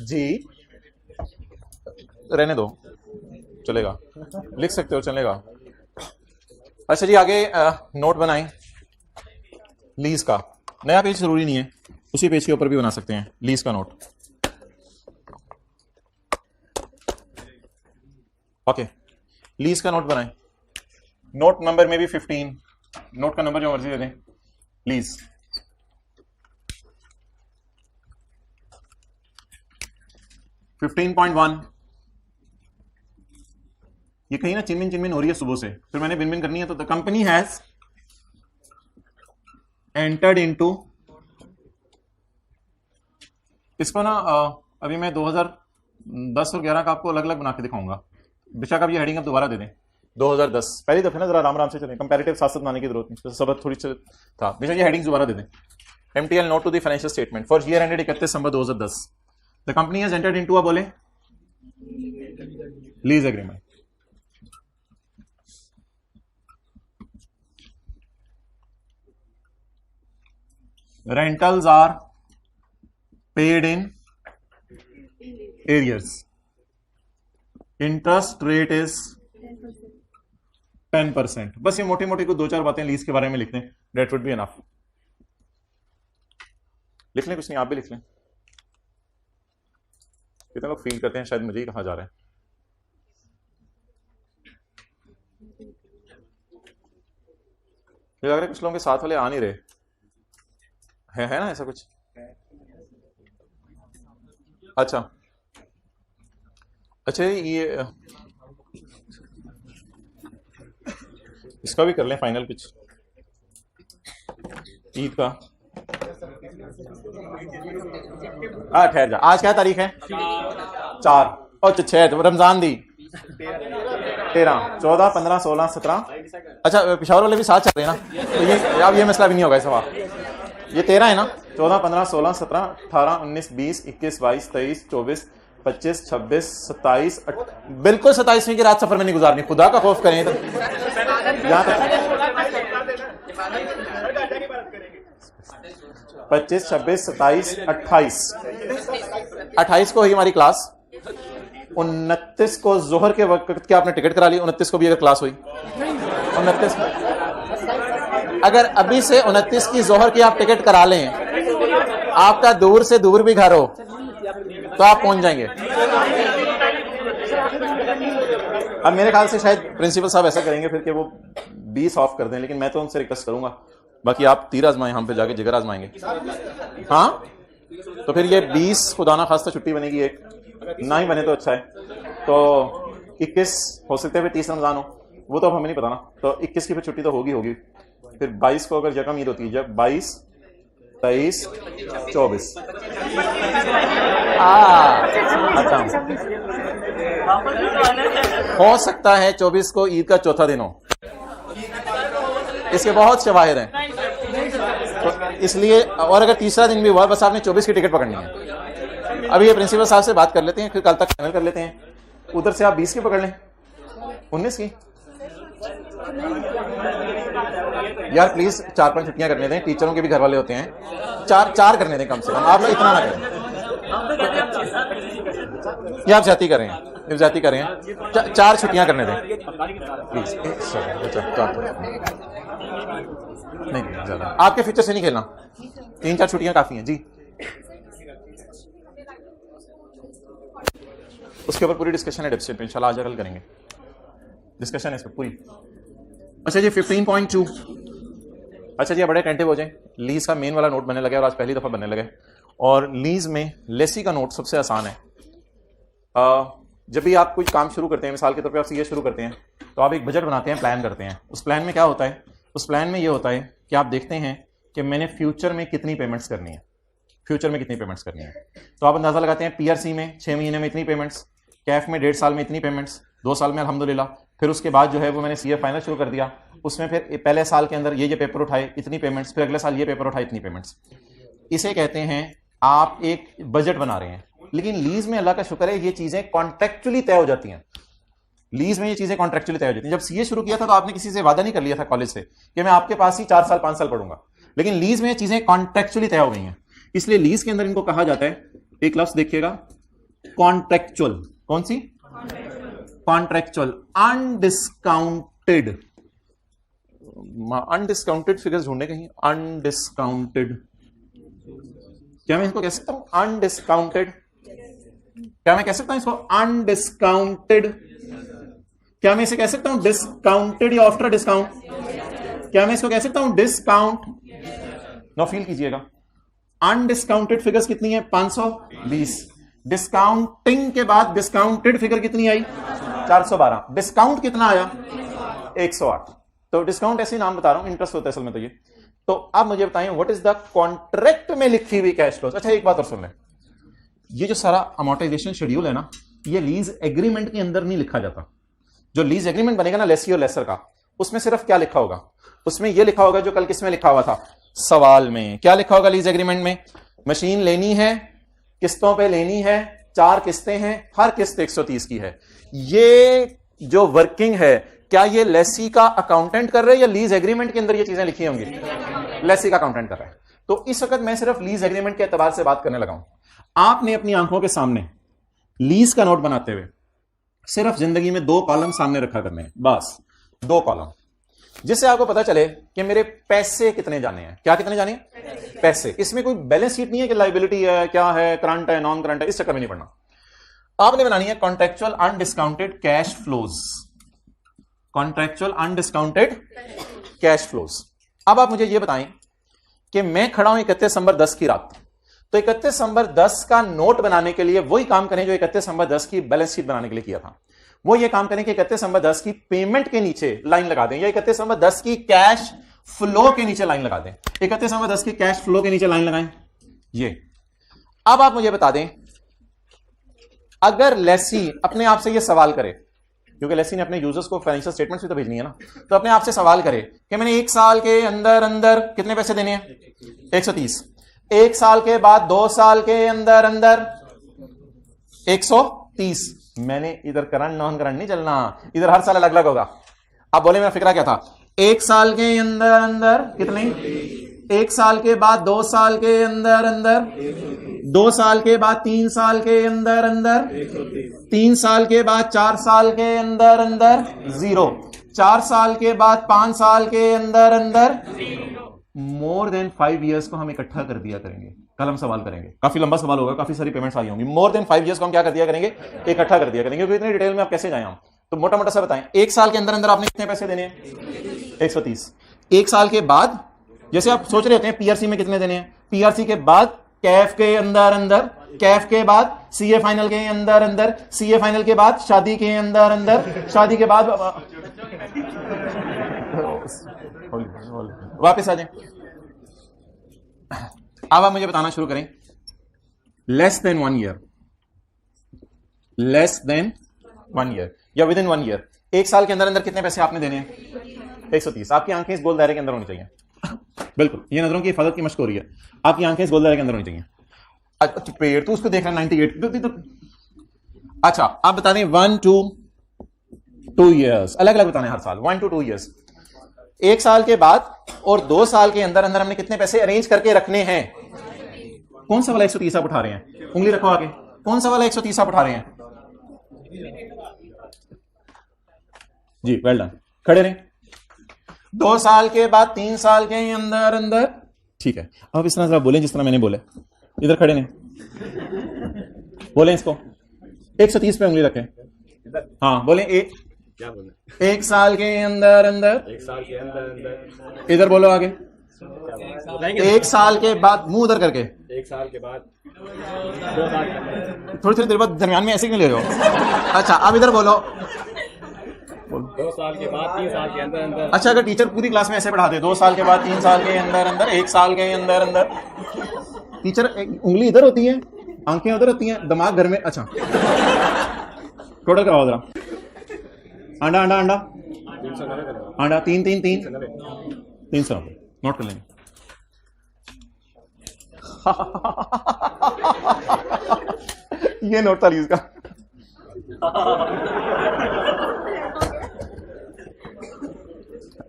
जी रहने दो, चलेगा, लिख सकते हो, चलेगा। अच्छा जी आगे नोट बनाएं लीज का। नया पेज जरूरी नहीं है, उसी पेज के ऊपर भी बना सकते हैं लीज का नोट। ओके लीज का नोट बनाएं। नोट नंबर में भी 15, नोट का नंबर जो मर्जी दे दें। लीज 15.1, ये कहीं ना चिनमिन चिनमिन हो रही है सुबह से, फिर मैंने बिन बिन करनी है। तो the company has entered into, इसको ना अभी मैं 2010 और 11 का आपको अलग अलग बना के दिखाऊंगा। बेशक आप ये हेडिंग अब दोबारा दे दें 2010, पहली दफे ना जरा आराम आराम से चलें, कंपैरेटिव साथ साथ बनाने की जरूरत नहीं, सबक थोड़ी था। बेशक ये हेडिंग दोबारा दे दें। MTL note to the financial statement for year ended 31 December 2010। The company has entered into, बोले lease agreement. rentals are paid in arrears. Interest rate is 10%। बस ये मोटी मोटी को दो चार बातें लीज के बारे में लिख लें, डेट वुड बी इनफ। लिख लें, कुछ नहीं आप भी लिख लें। कितने लोग फील करते हैं शायद मुझे ही कहा जा रहा है। लग रहा है कुछ लोगों के साथ वाले आ नहीं रहे है ना ऐसा कुछ। अच्छा अच्छा ये इसका भी कर लें फाइनल कुछ ईद का। ठहर जा, आज क्या तारीख है? 4 और 6, रमजान दी 13, 14, 15, 16, 17। अच्छा पिशावर वाले भी साथ चल रहे हैं ना, तो ये अब ये मसला भी नहीं होगा इस सवाल। ये 13 है ना, 14, 15, 16, 17, 18, 19, 20, 21, 22, 23, 24, 25, 26, 27, बिल्कुल 27वीं की रात सफर में नहीं गुजारनी, खुदा का खौफ करें। तो यहाँ तक 25, 26, 27, 28, 28 को ही हमारी क्लास। 29 को जोहर के वक्त क्या आपने टिकट करा ली? 29 को भी अगर क्लास हुई 29, अगर अभी से 29 की जोहर की आप टिकट करा लें, आपका दूर से दूर भी घर हो तो आप पहुंच जाएंगे। अब मेरे ख्याल से शायद प्रिंसिपल साहब ऐसा करेंगे फिर कि वो 20 ऑफ कर दें, लेकिन मैं तो उनसे रिक्वेस्ट करूंगा, बाकी आप 30 आजमाएं, हम पे जाके जिगर आजमाएंगे। हाँ तो फिर ये 20 खुदाना खास्ता छुट्टी बनेगी, एक ना ही बने तो अच्छा है। तो 21 हो सकते हैं फिर 30 रमजान हो, वो तो अब हमें नहीं पता ना, तो 21 की फिर छुट्टी तो होगी। फिर 22 को अगर यकम ईद होती है, जब 22, 23, 24। अच्छा हो सकता है 24 को ईद का चौथा दिन हो, इसके बहुत शवाहिद हैं। तो इसलिए, और अगर तीसरा दिन भी हुआ, बस आपने 24 की टिकट पकड़नी है। अभी ये प्रिंसिपल साहब से बात कर लेते हैं, फिर कल तक फाइनल कर लेते हैं। उधर से आप 20 की पकड़ लें, 19 की। यार प्लीज 4-5 छुट्टियां करने दें, टीचरों के भी घर वाले होते हैं, 4 करने दें कम से कम, आप लोग इतना ना करें। ये आप ज्यादा कर रहे हैं, ज्यादा कर रहे हैं, 4 छुट्टियां करने दें प्लीज। नहीं ज्यादा, आपके फ्यूचर से नहीं खेलना, 3-4 छुट्टियां काफी हैं जी। उसके ऊपर पूरी डिस्कशन है डेफिसिट पे, इंशाल्लाह आज कल करेंगे डिस्कशन है इस पर पूरी। अच्छा जी 15.2। अच्छा जी बड़े अटेंटिव हो जाएं, लीज का मेन वाला नोट बनने लगा और आज पहली दफा बनने लगे। और लीज में लेसी का नोट सबसे आसान है। जब भी आप कोई काम शुरू करते हैं, मिसाल के तौर पे आप सीए शुरू करते हैं, तो आप एक बजट बनाते हैं, प्लान करते हैं। उस प्लान में क्या होता है? उस प्लान में ये होता है कि आप देखते हैं कि मैंने फ्यूचर में कितनी पेमेंट्स करनी है, फ्यूचर में कितनी पेमेंट्स करनी है। तो आप अंदाजा लगाते हैं पीआरसी में 6 महीने में इतनी पेमेंट्स, कैफ में 1.5 साल में इतनी पेमेंट्स, 2 साल में अल्हम्दुलिल्लाह। फिर उसके बाद जो है वो मैंने सीए फाइनल शुरू कर दिया, उसमें फिर पहले साल के अंदर ये पेपर उठाए इतनी पेमेंट्स, फिर अगले साल ये पेपर उठाए इतनी पेमेंट्स। इसे कहते हैं आप एक बजट बना रहे हैं। लेकिन लीज में अल्लाह का शुक्र है ये चीजें कॉन्ट्रेक्चुअली तय हो जाती हैं। लीज में ये चीजें कॉन्ट्रेक्चुअली तय हो जाती हैं। जब सीए शुरू किया था तो आपने किसी से वादा नहीं कर लिया था कॉलेज से कि मैं आपके पास ही 4 साल 5 साल पढ़ूंगा, लेकिन लीज में ये चीजें कॉन्ट्रेक्चुअली तय हो गई हैं इसलिए लीज के अंदर इनको कहा जाता है, एक लफ्ज देखिएगा, कॉन्ट्रेक्चुअल। कौन सी? कॉन्ट्रेक्चुअल। अनडिस्काउंटेड, अनडिस्काउंटेड फिगर्स ढूंढने कहीं, अनडिस्काउंटेड, क्या मैं इसको कह सकता हूं अनडिस्काउंटेड? क्या मैं कह सकता हूं इसको अनडिस्काउंटेड? क्या मैं इसे कह सकता हूं डिस्काउंटेड या आफ्टर डिस्काउंट? क्या मैं इसको कह सकता हूं डिस्काउंट? नो, फील कीजिएगा। अनडिस्काउंटेड फिगर्स कितनी है? 520। डिस्काउंटिंग के बाद डिस्काउंटेड फिगर कितनी आई? 412। डिस्काउंट कितना आया? 108। तो डिस्काउंट ऐसे नाम बता रहा हूं, इंटरेस्ट होता है असल में। तो ये, तो आप मुझे बताएं व्हाट इज द कॉन्ट्रैक्ट में लिखी हुई कैश फ्लोज। अच्छा, एक बात और सुन लें, ये जो सारा अमोर्टाइजेशन शेड्यूल है ना, ये लीज एग्रीमेंट के अंदर नहीं लिखा जाता। जो लीज एग्रीमेंट बनेगा ना लेसी और लेसर का, उसमें सिर्फ क्या लिखा होगा? उसमें यह लिखा होगा जो कल किसमें लिखा हुआ था? सवाल में। क्या लिखा होगा लीज एग्रीमेंट में? मशीन लेनी है, किस्तों पे लेनी है, 4 किस्तें हैं, हर किस्त 130 की है। ये जो वर्किंग है, क्या ये लेसी का अकाउंटेंट कर रहे हैं या लीज एग्रीमेंट के अंदर ये चीजें लिखी होंगी? लेसी का अकाउंटेंट कर रहा है। तो इस वक्त मैं सिर्फ लीज एग्रीमेंट के एतबार से बात करने लगा हूं। आपने अपनी आंखों के सामने लीज का नोट बनाते हुए सिर्फ जिंदगी में 2 कॉलम सामने रखा करने हैं, बस 2 कॉलम, जिससे आपको पता चले कि मेरे पैसे कितने जाने हैं। क्या कितने जाने हैं? पैसे। इसमें कोई बैलेंस शीट नहीं है कि लाइबिलिटी है, क्या है, करंट है, नॉन करंट है, इस चक्कर में नहीं पड़ना। आपने बनानी है contractual undiscounted cash flows. Contractual undiscounted cash flows. अब आप मुझे यह बताएं कि मैं खड़ा हूं 31 दिसंबर 10 की रात, तो 31 दिसंबर 10 का नोट बनाने के लिए वही काम करें जो 31 दिसंबर 10 की बैलेंस शीट बनाने के लिए किया था। वो ये काम करें कि 31 दिसंबर 10 की पेमेंट के नीचे लाइन लगा दें, या 31 दिसंबर 10 की कैश फ्लो के नीचे लाइन लगा दें। 31 दिसंबर 10 की कैश फ्लो के नीचे लाइन लगाएं। ये अब आप मुझे बता दें, अगर लेसी अपने आप से ये सवाल करे, क्योंकि लेसी ने अपने यूजर्स को फाइनेंशियल स्टेटमेंट्स भी तो भेजनी है ना, तो अपने आप से सवाल करे कि मैंने 1 साल के अंदर अंदर कितने पैसे देने हैं? 130। 1 साल के बाद 2 साल के अंदर अंदर 130। मैंने इधर करंट नॉन करंट नहीं चलना, इधर हर साल अलग अलग होगा। आप बोले मेरा फिक्रा क्या था? 1 साल के अंदर अंदर कितने? 1 साल के बाद 2 साल के अंदर अंदर, 2 साल के बाद 3 साल के अंदर अंदर, 3 साल के बाद 4 साल के अंदर अंदर 0, 4 साल के बाद 5 साल के अंदर अंदर, मोर देन 5 ईयर्स को हम इकट्ठा कर दिया करेंगे। कल हम सवाल करेंगे, काफी लंबा सवाल होगा, काफी सारी पेमेंट्स आई होंगी। मोर देन 5 ईयर्स को हम क्या कर दिया करेंगे? इकट्ठा कर दिया करेंगे। इतनी डिटेल में आप कैसे जाए हम, तो मोटा मोटा सा बताएं। 1 साल के अंदर अंदर आपने कितने पैसे देने हैं? 130। 1 साल के बाद, जैसे आप सोच रहे होते हैं पीआरसी में कितने देने हैं, पीआरसी के बाद कैफ के अंदर अंदर, कैफ के बाद सीए फाइनल के अंदर अंदर, सीए फाइनल के बाद शादी के अंदर अंदर, शादी के बाद वापस आ जाए। अब आप मुझे बताना शुरू करें, less than 1 year, less than 1 year या विद इन 1 ईयर, 1 साल के अंदर अंदर कितने पैसे आपने देने हैं? 130। आपकी आंखें इस गोल दायरे के अंदर होनी चाहिए। बिल्कुल, ये नजरों की हिफाजत की मशक हो रही है। आपकी आंखें इस गोल दायरे के अंदर होनी चाहिए। अच्छा, पेड़ तो उसको देख रहा है 98। अच्छा, आप बता दें 1 to 2 ईयर्स, अलग अलग बताने हर साल, 1 to 2 ईयर्स। 1 साल के बाद और 2 साल के अंदर अंदर हमने कितने पैसे अरेंज करके रखने हैं? कौन सा वाला 130 आप उठा रहे हैं? उंगली रखो आगे। कौन सा वाला 130 आप उठा रहे हैं? जी, वेल डन। खड़े रहें। 2 साल के बाद 3 साल के अंदर अंदर, ठीक है। अब इस तरह जरा बोलें जिस तरह मैंने बोला। इधर खड़े नहीं, बोले इसको 130 पे उंगली रखें। हाँ बोले, क्या बोले? 1 साल के अंदर अंदर, 1 साल के अंदर अंदर, इधर बोलो आगे। 1 साल के बाद, मुंह उधर करके, 1 साल के बाद 2 साल के अंदर, थोड़ी थोड़ी देर बाद दरमियान में ऐसे क्यों ले रहे हो? अच्छा, अब इधर बोलो। 2 साल के बाद 3 साल के अंदर अंदर। अच्छा, अगर टीचर पूरी क्लास में ऐसे पढ़ा दे, 2 साल के बाद 3 साल के अंदर अंदर, 1 साल के अंदर अंदर, टीचर उंगली इधर होती है, आंखें उधर होती हैं, दिमाग घर में। अच्छा, टोटल कराओ जरा। अंडा अंडा अंडा 390 करो। अंडा 3 3 3 390। 390 नोट कर लेंगे। ये नोट था लीज का।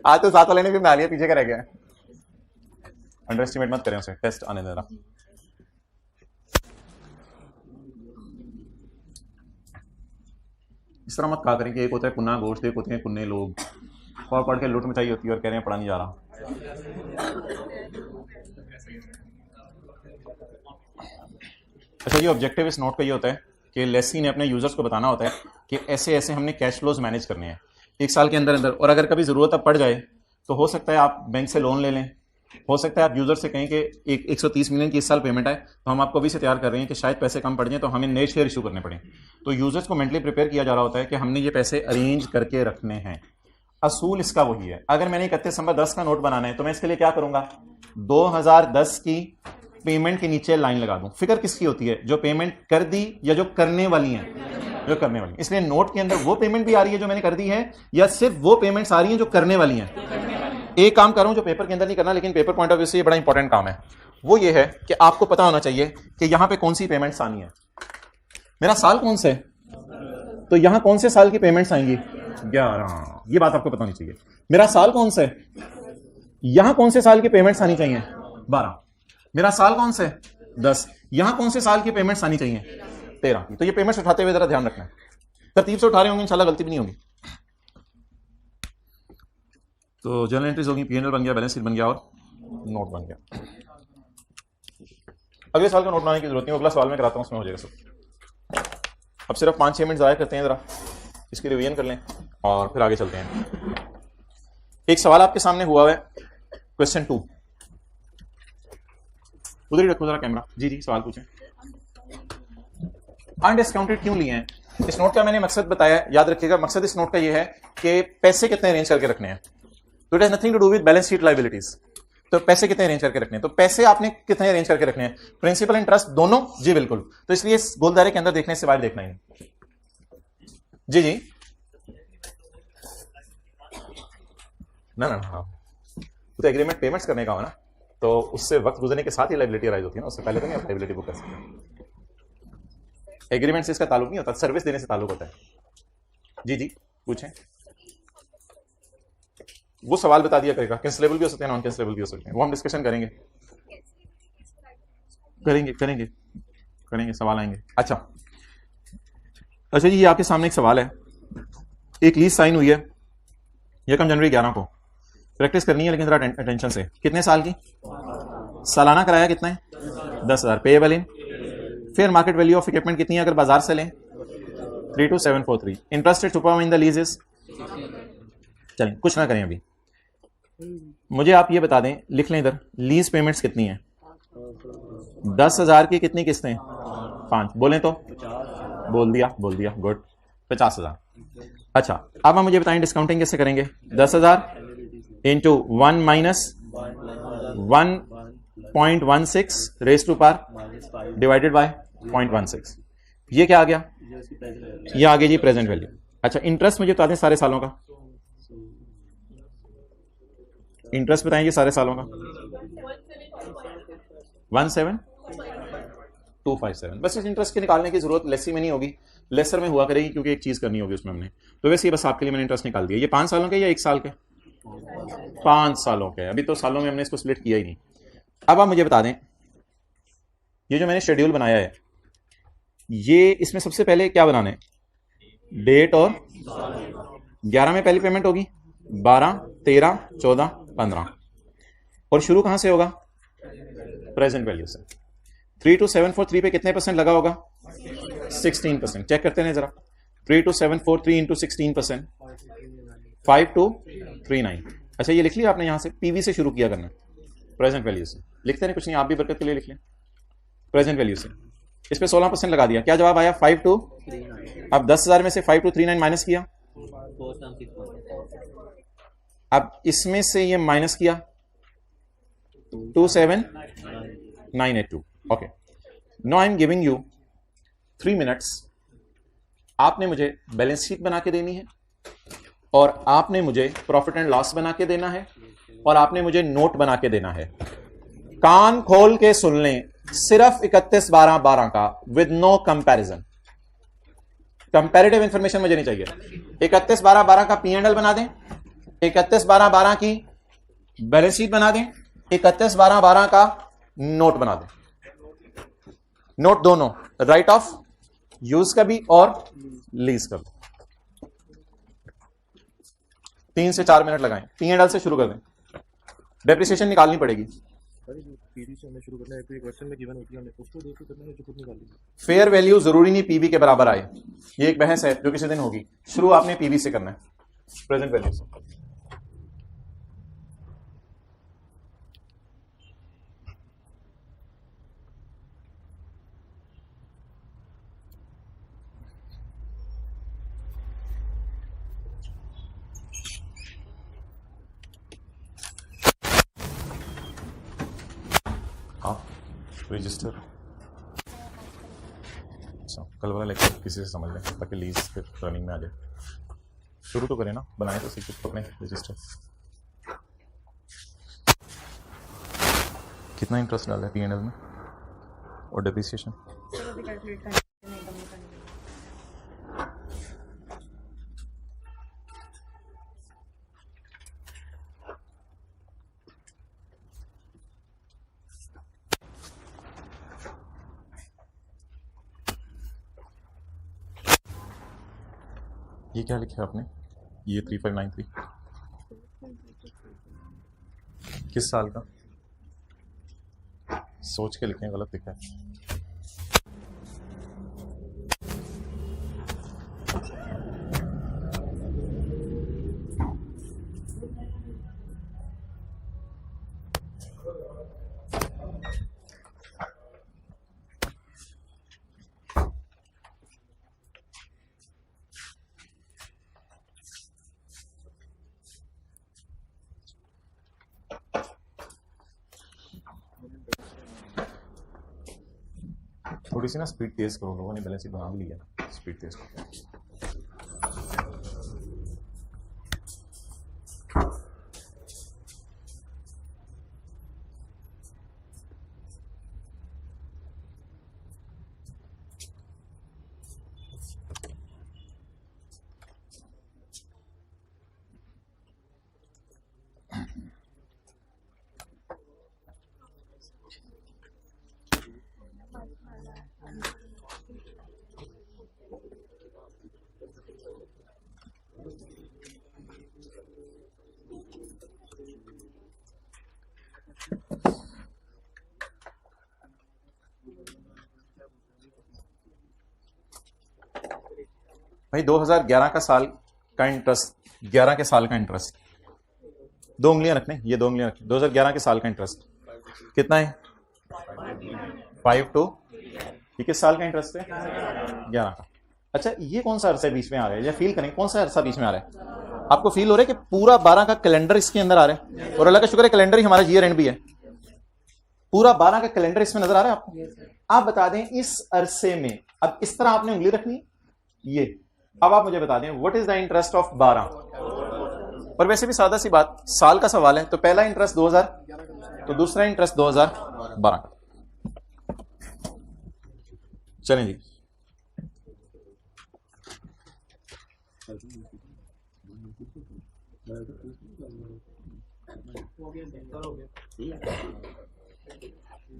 आज तो 7 वाले ने भी बना लिया, पीछे का रह गया। अंडर एस्टिमेट मत करें उसे, टेस्ट आने देना। इस तरह मत कहा करें कि एक होता है कुन्ना गोश्त, एक होते हैं कुन्ने लोग, और पढ़ के लुट मचाई होती है और कह रहे हैं पढ़ा नहीं जा रहा। अच्छा, ये ऑब्जेक्टिव इस नोट का ये होता है कि लेसी ने अपने यूजर्स को बताना होता है कि ऐसे ऐसे हमने कैश फ्लोज मैनेज करने हैं 1 साल के अंदर अंदर, और अगर कभी ज़रूरत अब पड़ जाए तो हो सकता है आप बैंक से लोन ले लें, हो सकता है आप यूजर से कहें कि 130 मिलियन की इस साल पेमेंट आए, तो हम आपको अभी से तैयार कर रहे हैं कि शायद पैसे कम पड़ जाए तो हमें नए शेयर इशू करने पड़े। तो यूजर्स को मेंटली प्रिपेयर किया जा रहा होता है कि हमने ये पैसे अरेंज करके रखने हैं। असूल इसका वही है। अगर मैंने 31 दिसंबर 10 का नोट बनाना है तो मैं इसके लिए क्या करूंगा, 2010 की पेमेंट के नीचे लाइन लगा दूं। फिक्र किसकी होती है, जो पेमेंट कर दी या जो करने वाली है, जो करने वाली। इसलिए नोट के अंदर वो पेमेंट भी आ रही है जो मैंने कर दी है, या सिर्फ वो पेमेंट्स आ रही हैं जो करने वाली हैं। एक काम कर रहा हूं जो पेपर के अंदर नहीं करना, लेकिन पेपर पॉइंट ऑफ व्यू से ये बड़ा इंपॉर्टेंट काम है। वो ये है कि आपको पता होना चाहिए कि यहां पे कौन सी पेमेंट्स आनी है। मेरा साल कौन सा है, तो यहां कौन से साल की पेमेंट्स आएंगी, 11। ये बात आपको पता होनी चाहिए। मेरा साल कौन सा है, यहां कौन से साल की पेमेंट्स आनी चाहिए, 12। मेरा साल कौन सा है, 10। यहां कौन से साल की पेमेंट्स आनी चाहिए, 13 की। तो ये पेमेंट्स उठाते हुए जरा ध्यान रखना है, तरतीब से उठा रहे होंगे, इंशाल्लाह गलती भी नहीं होगी। तो जर्नल एंट्रीज होगी, पीएनएल बन गया, बैलेंस शीट बन गया और नोट बन गया। अगले साल का नोट बनाने की जरूरत नहीं, अगला सवाल में कराता हूं, उसमें हो जाएगा सब। अब सिर्फ 5-6 मिनट ज़ाया करते हैं, जरा इसकी रिवीजन कर लें और फिर आगे चलते हैं। एक सवाल आपके सामने हुआ है, क्वेश्चन 2। उधर ही रखो जरा कैमरा। जी जी, सवाल पूछें। अनडिस्काउंटेड क्यों लिए हैं? इस नोट का मैंने मकसद बताया, याद रखिएगा। मकसद इस नोट का ये है कि पैसे कितने अरेंज करके रखने हैं। तो it has nothing to do with balance sheet liabilities. तो पैसे कितने अरेंज करके रखने हैं, तो पैसे आपने कितने अरेंज करके रखने हैं, प्रिंसिपल इंटरेस्ट दोनों। जी बिल्कुल। तो इसलिए इस गोलदारे के अंदर देखने से बाहर देखना ही नहीं। जी जी, ना ना हाँ, तो एग्रीमेंट पेमेंट्स करने का हो ना, तो उससे वक्त गुजरने के साथ ही लायबिलिटी राइज होती है ना, उससे पहले तो नहीं आप लायबिलिटी बुक कर सकते। एग्रीमेंट से इसका ताल्लुक नहीं होता, सर्विस देने से ताल्लुक होता है। जी जी पूछें। वो सवाल बता दिया करेगा, कैंसिलेबल भी हो सकते हैं, नॉन कैंसिलेबल भी हो सकते हैं, वो हम डिस्कशन करेंगे करेंगे करेंगे करेंगे सवाल आएंगे। अच्छा अच्छा जी, ये आपके सामने एक सवाल है। एक लीज साइन हुई है 1 जनवरी 11 को। प्रैक्टिस करनी है लेकिन जरा अटेंशन से। कितने साल की, सालाना किराया कितना है, 10,000। Payable in fair market value of equipment कितनी है अगर बाजार से लें, 32743। इंटरेस्ट छुपा इन द लीज इज, चलें कुछ ना करें अभी, मुझे आप ये बता दें, लिख लें इधर, लीज पेमेंट्स कितनी है, 10,000 की कितनी किस्तें, 5। बोलें तो, बोल दिया गुड, 50,000। अच्छा अब आप मुझे बताएं डिस्काउंटिंग कैसे करेंगे। 10,000 into 1 minus 1.16 raise to power divided by 0.16। ये क्या आ गया, ये आ गया जी प्रेजेंट वैल्यू। अच्छा इंटरेस्ट मुझे बता दें सारे सालों का, इंटरेस्ट बताएंगे सारे सालों का, 17257। बस इस इंटरेस्ट के निकालने की जरूरत लेसी में नहीं होगी, लेसर में हुआ करेगी क्योंकि एक चीज करनी होगी उसमें हमने। तो वैसे ही बस आपके लिए मैंने इंटरेस्ट निकाल दिया। ये 5 सालों के या 1 साल के, 5 सालों के। अभी तो सालों में हमने इसको स्प्लिट किया ही नहीं। अब आप मुझे बता दें, ये जो मैंने शेड्यूल बनाया है, ये इसमें सबसे पहले क्या बनाना है, डेट और 11 में पहली पेमेंट होगी, 12, 13, 14, 15। और शुरू कहां से होगा, प्रेजेंट वैल्यू से। 32743 पे कितने परसेंट लगा होगा, 16%। चेक करते हैं जरा, 32743 इंटू 16%, 5239। अच्छा ये लिख लिया आपने, यहां से पीवी से शुरू किया करना, प्रेजेंट वैल्यू से। लिखते नहीं कुछ नहीं, आप भी बरकत के लिए लिख लें, प्रेजेंट वैल्यू से। इस पे 16% लगा दिया, क्या जवाब आया, 5239। अब 10,000 में से 5239 माइनस किया, अब इसमें से ये माइनस किया 27982। Okay, now I am giving you 3 minutes. आपने मुझे बैलेंस शीट बना के देनी है, और आपने मुझे प्रॉफिट एंड लॉस बना के देना है, और आपने मुझे नोट बना के देना है। कान खोल के सुन लें, सिर्फ 31/12/12 का, with no comparison. Comparative information मुझे नहीं चाहिए। 31/12/12 का P&L बना दें, 31/12/12 की बैलेंस शीट बना दें, 31/12/12 का नोट बना दें। नोट दोनों, राइट ऑफ यूज का भी और लीज का भी। 3 से 4 मिनट लगाएं, P&L से शुरू कर दें, डेप्रिसिएशन निकालनी पड़ेगी। पीवी से हमें शुरू करना है, तो एक क्वेश्चन में गिवन होती है, हमें उसको देख के करना है जो खुद निकाली। फेयर वैल्यू जरूरी नहीं पीवी के बराबर आए, ये एक बहस है जो किसी दिन होगी। शुरू आपने पीवी से करना है, प्रेजेंट वैल्यू से। रजिस्टर कल वाला लेक्चर किसी से समझ लें ताकि लीज फिर रनिंग में आ जाए। शुरू तो करें ना, बनाए तो सीख पकड़े रजिस्टर। कितना इंटरेस्ट डाला है P&L में और डेप्रिसिएशन? ये क्या लिखा है आपने? ये 3593 किस साल का? सोच के लिखें, गलत लिखा है। थोड़ी सी ना स्पीड तेज करो, लोगों ने बैलेंस शीट बना भी लिया, स्पीड तेज करो। भाई 2011 का साल का इंटरेस्ट, 11 के साल का इंटरेस्ट, 2 उंगलियां रखने, ये 2 उंगलियां रखने। 2011 के साल का इंटरेस्ट कितना है? 5 ये किस साल का इंटरेस्ट है? 11 का। अच्छा, ये कौन सा अरसा बीच में आ रहा है? या फील करें कौन सा अरसा बीच में आ रहा है? आपको फील हो रहा है कि पूरा 12 का कैलेंडर इसके अंदर आ रहा है, और अल्लाह का शुक्र है कैलेंडर ही हमारा ईयर एंड भी है। पूरा 12 का कैलेंडर इसमें नजर आ रहा है आपको। आप बता दें इस अरसे में, अब इस तरह आपने उंगली रखनी ये, अब आप मुझे बता दें what is the interest of 12। और वैसे भी सादा सी बात, साल का सवाल है, तो पहला इंटरेस्ट 2000, तो दूसरा इंटरेस्ट 2012 का। चलें जी,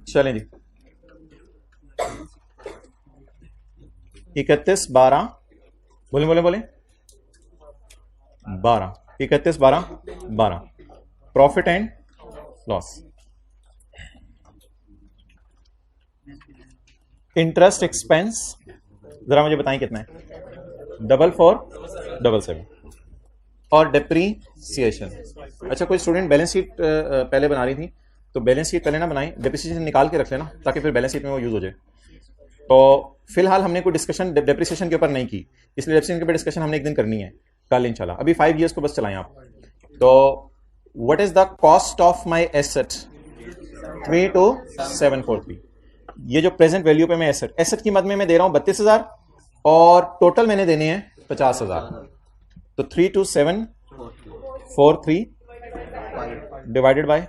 चलें जी। 31/12 बोले बोले बोले 12, 31/12 profit and loss. Interest expense जरा मुझे बताएं कितना है? 4477। और डेप्रीसिएशन, अच्छा कोई स्टूडेंट बैलेंस शीट पहले बना रही थी, तो बैलेंस शीट पहले ना बनाई, डेप्रीसिएशन निकाल के रख लेना ताकि फिर बैलेंस शीट में वो यूज हो जाए। तो फिलहाल हमने कोई डिस्कशन डेप्रीसिएशन के ऊपर नहीं की, इसलिए डेप्रीसिएशन के ऊपर डिस्कशन हमने एक दिन करनी है कल इंशाल्लाह। अभी 5 इयर्स को बस चलाएं आप। तो what is the cost of my asset? 32743। ये जो प्रेजेंट वैल्यू पे मैं एसेट की मद में मैं दे रहा हूं 32,000 और टोटल मैंने देने हैं 50,000। तो 32743 डिवाइडेड बाय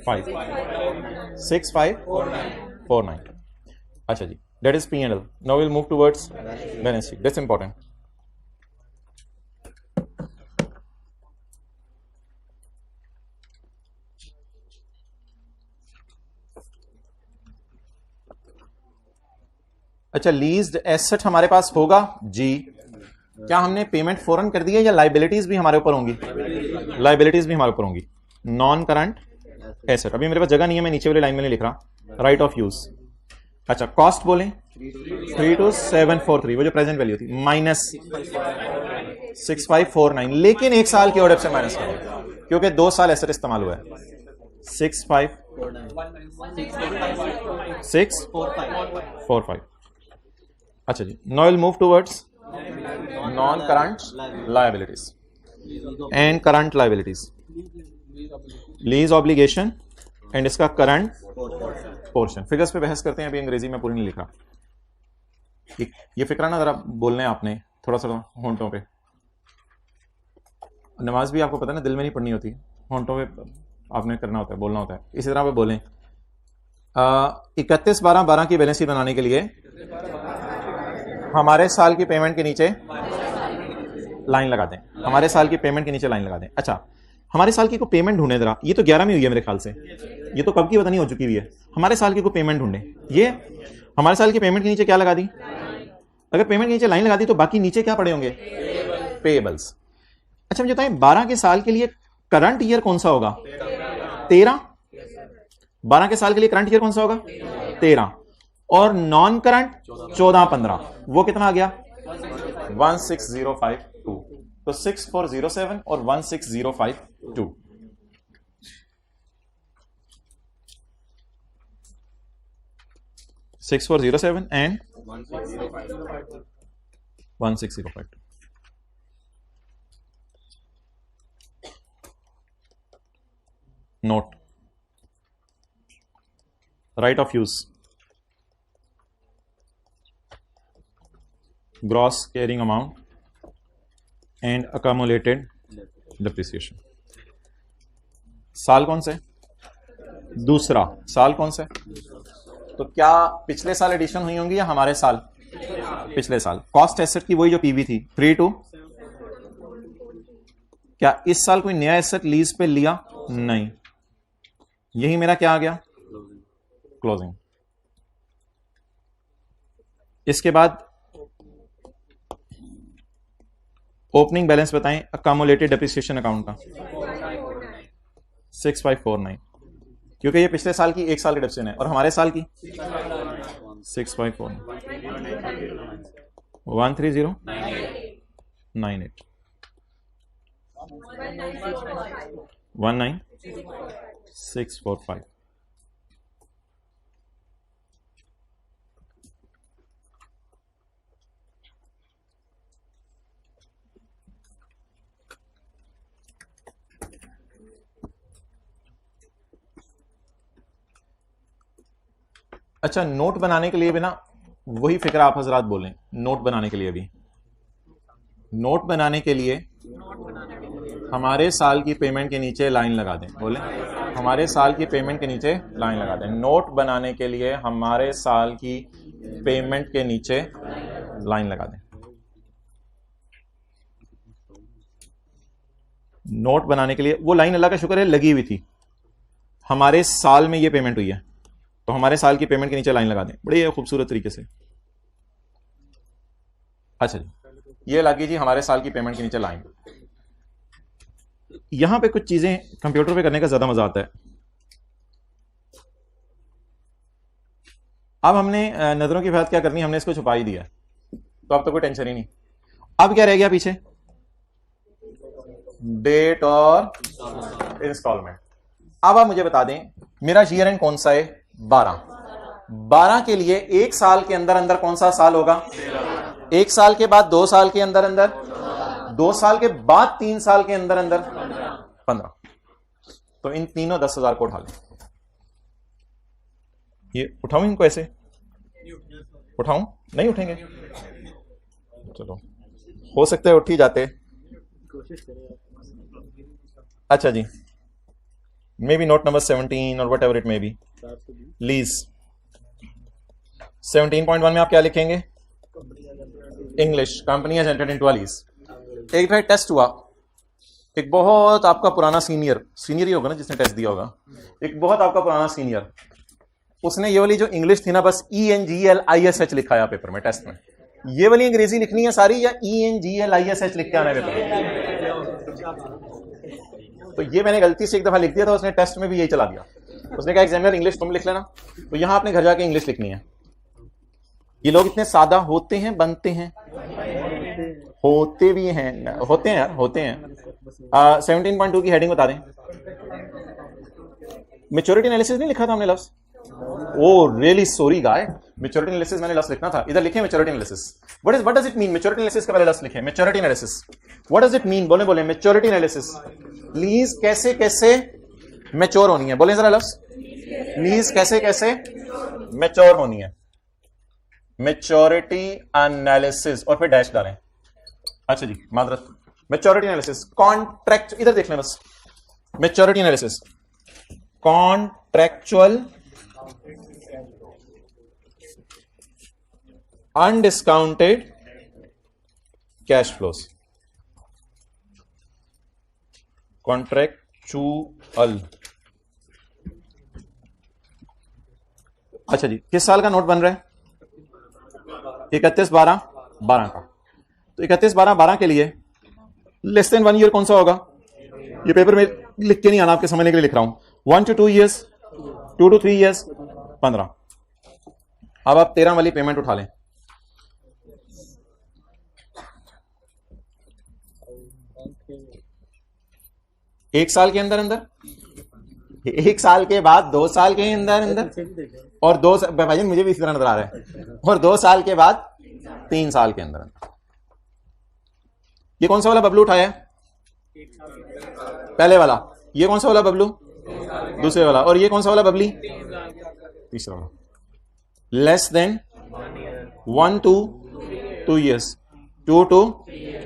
5, 6549। अच्छा जी, that is P&L. Now we'll move towards balance sheet. That's important. अच्छा, लीज्ड एसेट हमारे पास होगा जी, क्या हमने पेमेंट फौरन कर दी है या लाइबिलिटीज भी हमारे ऊपर होंगी? लाइबिलिटीज भी हमारे ऊपर होंगी। नॉन करंट एसेट, अभी मेरे पास जगह नहीं है, मैं नीचे वाली लाइन में नहीं लिख रहा। राइट ऑफ यूज, अच्छा कॉस्ट बोलें 32743, वो जो प्रेजेंट वैल्यू थी, माइनस 6549, लेकिन एक साल की ओडेप से माइनस करें क्योंकि 2 साल एसेट इस्तेमाल हुआ है। 6545। अच्छा जी, now will move towards non current liabilities and current liabilities. Lease obligation and इसका करंट पोर्शन। फिगर्स पे बहस करते हैं, अभी अंग्रेजी में पूरी नहीं लिख रहा। ये फिक्रा ना जरा बोलने आपने थोड़ा सा होंठों पे। नमाज भी आपको पता है ना, दिल में नहीं पढ़नी होती, होंठों पे आपने करना होता है, बोलना होता है। इसी तरह पे बोलें 31/12/12 की बैलेंस शीट बनाने के लिए हमारे साल की पेमेंट के नीचे लाइन लगा दें। हमारे साल की पेमेंट के नीचे लाइन लगा दें। अच्छा, हमारे साल की को पेमेंट ढूंढे जरा, ये तो 11 में हुई है मेरे ख्याल से, ये तो कब की पता नहीं हो चुकी हुई है। हमारे साल की को पेमेंट ढूंढे, ये हमारे साल की पेमेंट के नीचे क्या लगा दी? अगर पेमेंट के नीचे लाइन लगा दी तो बाकी नीचे क्या पड़े होंगे? पेएबल्स। अच्छा मुझे बताएं 12 के साल के लिए करंट ईयर कौन सा होगा? 13। 12 के साल के लिए करंट ईयर कौन सा होगा? 13। और नॉन करंट 14-15, वो कितना आ गया? 16052। तो 6407 और 16052। $6407 and 16052। Note, right of use, gross carrying amount and accumulated depreciation। साल कौन से? दूसरा साल कौन से? तो क्या पिछले साल एडिशन हुई होंगी या हमारे साल? पिछले साल। कॉस्ट एसेट की वही जो पीवी थी 32। क्या इस साल कोई नया एसेट लीज पे लिया? नहीं। यही मेरा क्या आ गया? क्लोजिंग। इसके बाद ओपनिंग बैलेंस बताएं अकामुलेटेड डेप्रिसिएशन अकाउंट का। 6549, क्योंकि ये पिछले साल की एक साल की डेप्रिसिएशन है और हमारे साल की 6549। 13098 19645। अच्छा, नोट बनाने के लिए भी ना वही फिक्र आप हजरात बोलें। नोट बनाने के लिए भी, नोट बनाने के लिए हमारे साल की पेमेंट के नीचे लाइन लगा दें। बोले हमारे साल की पेमेंट के नीचे लाइन लगा दें। नोट बनाने के लिए हमारे साल की पेमेंट के नीचे लाइन लगा दें। नोट बनाने के लिए वो लाइन अल्लाह का शुक्र है लगी हुई थी। हमारे साल में ये पेमेंट हुई है तो हमारे साल की पेमेंट के नीचे लाइन लगा दें बड़ी खूबसूरत तरीके से। अच्छा जी, ये लगी जी हमारे साल की पेमेंट के नीचे लाइन। यहां पे कुछ चीजें कंप्यूटर पे करने का ज्यादा मजा आता है। अब हमने नजरों की हिफाजत क्या करनी, हमने इसको छुपा ही दिया तो अब तो कोई टेंशन ही नहीं। अब क्या रह गया पीछे? डेट और इंस्टॉलमेंट। अब आप मुझे बता दें मेरा ईयर एंड कौन सा है? 12 के लिए एक साल के अंदर अंदर कौन सा साल होगा? एक साल के बाद 2 साल के अंदर अंदर, 2 साल के बाद 3 साल के अंदर अंदर 15। तो इन तीनों 10,000 को उठा लें। ये उठाऊं इनको ऐसे? उठाऊं? नहीं उठेंगे? चलो हो सकता है उठ ही जाते। अच्छा जी, मे बी नोट नंबर 17 और what ever it may be. Lease 17.1 में आप क्या लिखेंगे? English, company has entered into a lease. एक बार टेस्ट हुआ, एक बहुत आपका पुराना सीनियर ही होगा ना जिसने टेस्ट दिया होगा, एक बहुत आपका पुराना सीनियर, उसने ये वाली जो इंग्लिश थी ना बस ENGLISH लिखा है पेपर में टेस्ट में, ये वाली अंग्रेजी लिखनी है सारी या ENGLISH लिख के आना है पेपर? तो ये मैंने गलती से एक दफा लिख दिया था, उसने टेस्ट में भी यही चला दिया। उसने कहा एग्जामिनर इंग्लिश तुम लिख लेना, तो यहां आपने घर जाके इंग्लिश लिखनी है। ये लोग इतने सादा होते हैं, बनते हैं, होते भी हैं, होते हैं यार, होते हैं। 17.2 की हेडिंग बता दें। मैच्योरिटी एनालिसिस नहीं लिखा था हमने लफ्ज? ओ रियली सॉरी गाय, मैच्योरिटी एनालिसिस मैंने लफ्ज लिखना था। इधर लिखे maturity analysis. What does it mean? Maturity analysis का पहले लफ्ज लिखे, maturity analysis. What does it mean? बोले बोले मैच्योरिटी एनालिसिस। प्लीज कैसे कैसे मैच्योर होनी है, बोले जरा लफ्ज। प्लीज कैसे कैसे मैच्योर होनी है, मैच्योरिटी एनालिसिस, और फिर डैश डालें। अच्छा जी मादरत, मैच्योरिटी एनालिसिस कॉन्ट्रैक्ट, इधर देख लें बस। Maturity analysis contractual undiscounted cash flows. Contractual. अच्छा जी, किस साल का नोट बन रहा है? 31/12/12 का। तो 31/12/12 के लिए लेस देन 1 ईयर कौन सा होगा? ये पेपर में लिख के नहीं आना, आपके समझने के लिए लिख रहा हूं। 1 to 2 years, 2 to 3 years, 15। अब आप 13 वाली पेमेंट उठा लें। एक साल के अंदर अंदर, 1 साल के बाद 2 साल के अंदर अंदर, और 2 भाई मुझे भी इसी तरह नजर आ रहा है, और 2 साल के बाद 3 साल के अंदर अंदर। ये कौन सा वाला बबलू उठाया है? पहले वाला। ये कौन सा वाला बबलू? दूसरे वाला। और ये कौन सा वाला बबली? तीसरा वाला। Less than 1 to 2 years, 2 to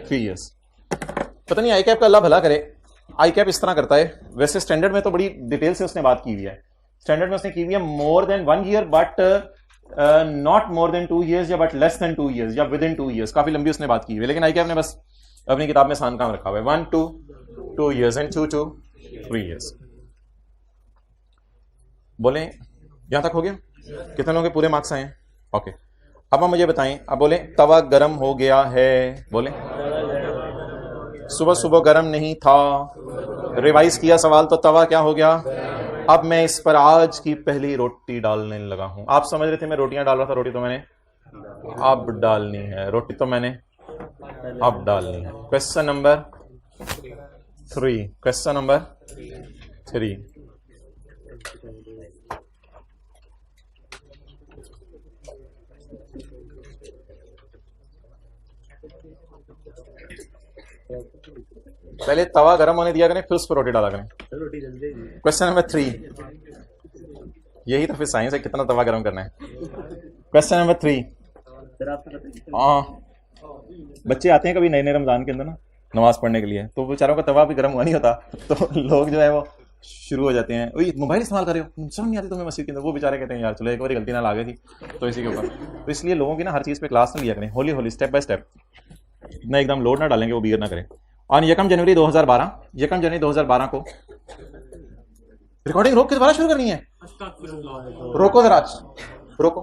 3 years। पता नहीं आई कैप का अल्लाह भला करे, आई कैप इस तरह करता है। वैसे स्टैंडर्ड में तो बड़ी डिटेल से उसने बात की हुई है। स्टैंडर्ड में उसने की हुई है more than 1 year but not more than 2 years, या बट लेस देन 2 years, या विद इन 2 years। काफी लंबी उसने बात की हुई है, लेकिन आई कैप ने बस अपनी किताब में आसान काम रखा हुआ है। 1 to 2 years and 2 to 3 years। बोले यहां तक हो गया? कितने लोगों के पूरे मार्क्स आए हैं? ओके। अब आप मुझे बताएं, अब बोले तवा गरम हो गया है। बोले सुबह सुबह गरम नहीं था, रिवाइज किया सवाल तो तवा क्या हो गया? अब मैं इस पर आज की पहली रोटी डालने लगा हूं। आप समझ रहे थे मैं रोटियां डाल रहा था, रोटी तो मैंने अब डालनी है, रोटी तो मैंने अब डालनी है। Question number 3, question number 3। पहले तवा गरम होने दिया करें, फिर उस पर रोटी डाला करें। क्वेश्चन नंबर 3, यही तो फिर साइंस है, कितना तवा गरम करना है। Question number 3। हाँ, बच्चे आते हैं कभी नए नए रमजान के अंदर ना नमाज पढ़ने के लिए, तो बेचारों का तवा भी गर्म हुआ नहीं होता, तो लोग जो है वो शुरू हो जाते हैं, वही मोबाइल इस्तेमाल कर रहे हो, समझ नहीं आती तुम्हें मस्जिद के अंदर। वो बेचारे कहते हैं यार चलो एक बार गलती ना आ गई थी तो इसी के ऊपर। तो इसलिए लोगों की ना हर चीज़ पे क्लास ना लिया करें, Holi Holi step by step, इतना एकदम लोड ना डालेंगे, वो बियर ना करें। और 1 जनवरी 2012 को रिकॉर्डिंग रोक के दोबारा शुरू करनी है। रोको जरा, रोको।